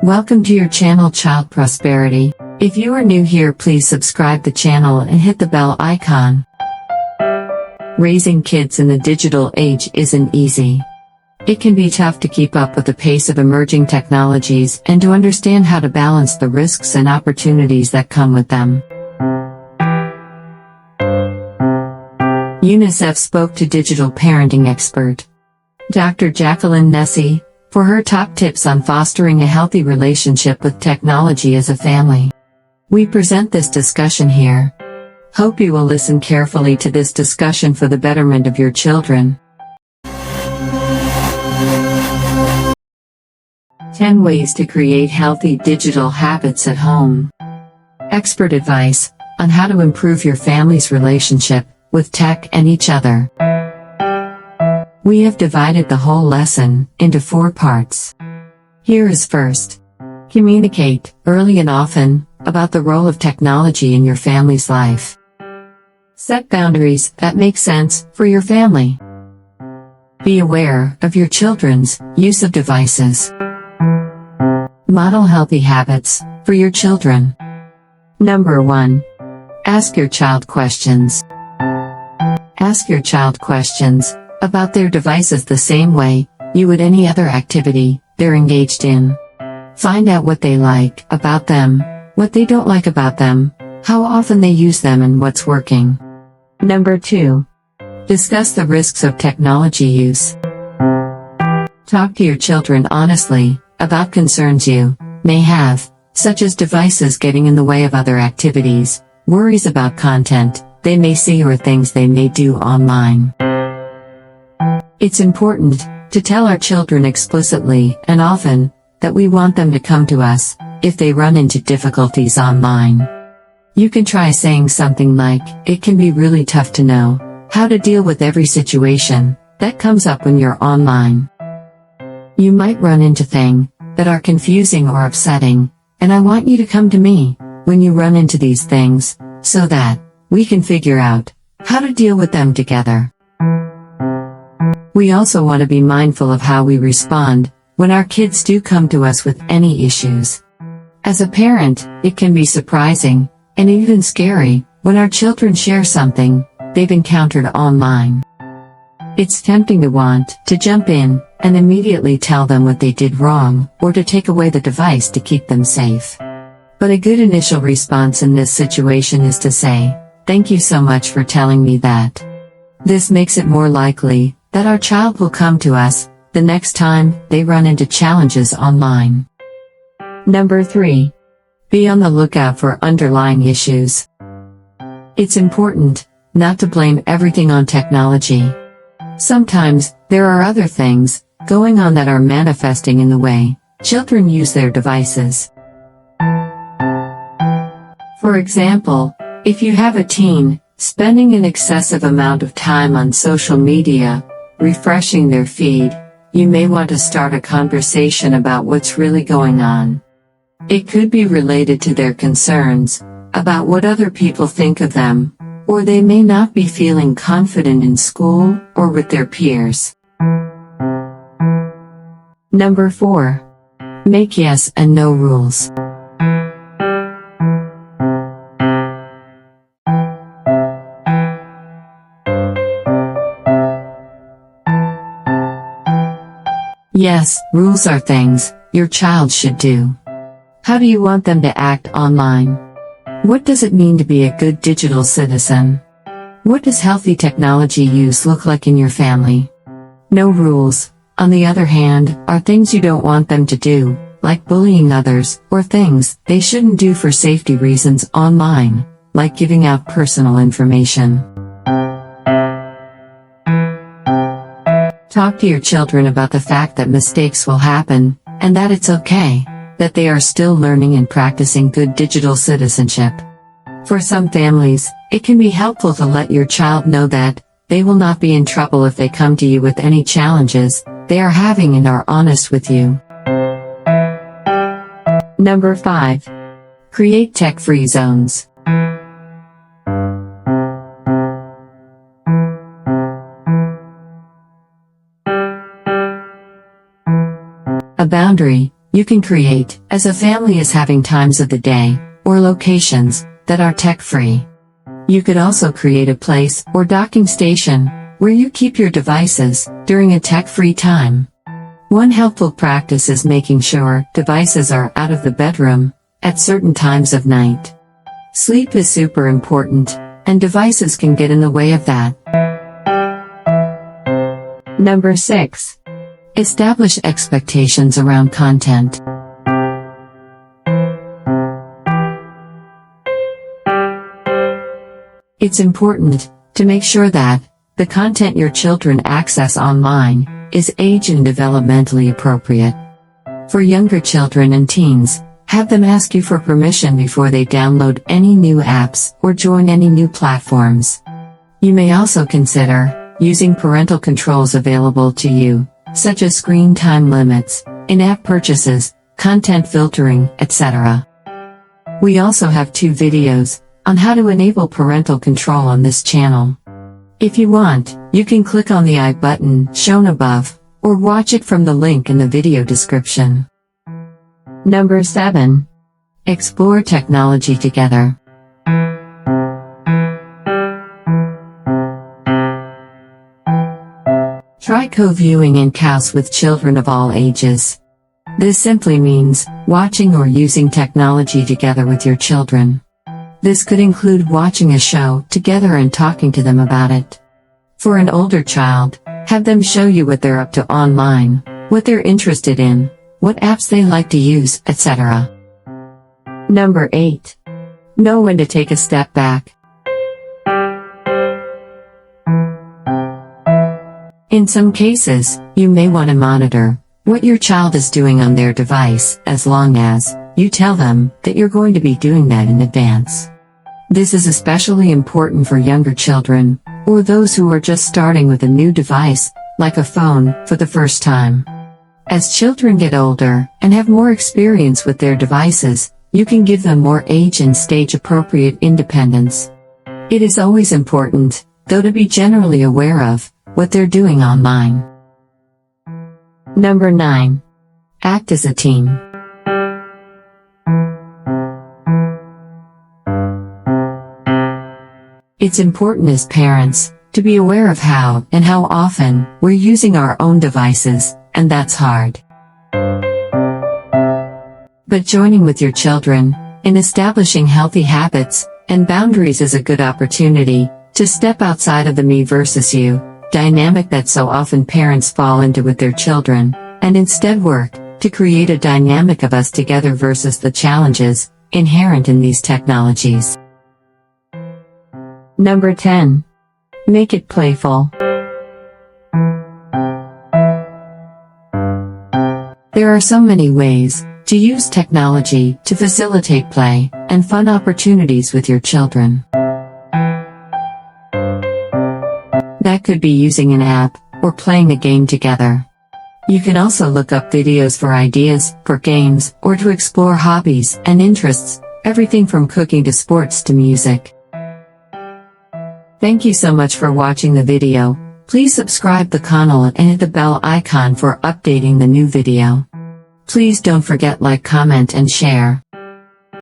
Welcome to your channel Child Prosperity. If you are new here, please subscribe the channel and hit the bell icon. Raising kids in the digital age isn't easy. It can be tough to keep up with the pace of emerging technologies and to understand how to balance the risks and opportunities that come with them. UNICEF spoke to digital parenting expert Dr. Jacqueline Nesi for her top tips on fostering a healthy relationship with technology as a family. We present this discussion here. Hope you will listen carefully to this discussion for the betterment of your children. 10 ways to create healthy digital habits at home. Expert advice on how to improve your family's relationship with tech and each other. We have divided the whole lesson into 4 parts. Here is first. Communicate, early and often, about the role of technology in your family's life. Set boundaries that make sense for your family. Be aware of your children's use of devices. Model healthy habits for your children. Number 1. Ask your child questions. Ask your child questions about their devices the same way you would any other activity they're engaged in. Find out what they like about them, what they don't like about them, how often they use them and what's working. Number 2. Discuss the risks of technology use. Talk to your children honestly about concerns you may have, such as devices getting in the way of other activities, worries about content they may see or things they may do online. It's important to tell our children explicitly and often that we want them to come to us if they run into difficulties online. You can try saying something like, "It can be really tough to know how to deal with every situation that comes up when you're online. You might run into things that are confusing or upsetting, and I want you to come to me when you run into these things so that we can figure out how to deal with them together." We also want to be mindful of how we respond when our kids do come to us with any issues. As a parent, it can be surprising and even scary when our children share something they've encountered online. It's tempting to want to jump in and immediately tell them what they did wrong or to take away the device to keep them safe. But a good initial response in this situation is to say, "Thank you so much for telling me that." This makes it more likely that our child will come to us the next time they run into challenges online. Number 3. Be on the lookout for underlying issues. It's important not to blame everything on technology. Sometimes there are other things going on that are manifesting in the way children use their devices. For example, if you have a teen spending an excessive amount of time on social media, refreshing their feed, you may want to start a conversation about what's really going on. It could be related to their concerns about what other people think of them, or they may not be feeling confident in school or with their peers. Number 4. Make yes and no rules. Yes, rules are things your child should do. How do you want them to act online? What does it mean to be a good digital citizen? What does healthy technology use look like in your family? No rules, on the other hand, are things you don't want them to do, like bullying others, or things they shouldn't do for safety reasons online, like giving out personal information. Talk to your children about the fact that mistakes will happen, and that it's okay, that they are still learning and practicing good digital citizenship. For some families, it can be helpful to let your child know that they will not be in trouble if they come to you with any challenges they are having and are honest with you. Number 5. Create tech-free zones. A boundary you can create, as a family is having times of the day, or locations, that are tech-free. You could also create a place, or docking station, where you keep your devices, during a tech-free time. One helpful practice is making sure devices are out of the bedroom, at certain times of night. Sleep is super important, and devices can get in the way of that. Number 6. Establish expectations around content. It's important to make sure that the content your children access online is age and developmentally appropriate. For younger children and teens, have them ask you for permission before they download any new apps or join any new platforms. You may also consider using parental controls available to you, such as screen time limits, in-app purchases, content filtering, etc. We also have 2 videos on how to enable parental control on this channel. If you want, you can click on the I button shown above, or watch it from the link in the video description. Number 7. Explore technology together. Try co-viewing in house with children of all ages. This simply means watching or using technology together with your children. This could include watching a show together and talking to them about it. For an older child, have them show you what they're up to online, what they're interested in, what apps they like to use, etc. Number 8. Know when to take a step back. In some cases, you may want to monitor what your child is doing on their device, as long as you tell them that you're going to be doing that in advance. This is especially important for younger children, or those who are just starting with a new device, like a phone, for the first time. As children get older, and have more experience with their devices, you can give them more age and stage-appropriate independence. It is always important, though, to be generally aware of what they're doing online. Number 9. Act as a team. It's important as parents to be aware of how and how often we're using our own devices, and that's hard. But joining with your children in establishing healthy habits and boundaries is a good opportunity to step outside of the me versus you dynamic that so often parents fall into with their children, and instead work to create a dynamic of us together versus the challenges inherent in these technologies. Number 10. Make it playful. There are so many ways to use technology to facilitate play and fun opportunities with your children. That could be using an app or playing a game together. You can also look up videos for ideas for games or to explore hobbies and interests, everything from cooking to sports to music. Thank you so much for watching the video. Please subscribe the channel and hit the bell icon for updating the new video. Please don't forget like, comment and share.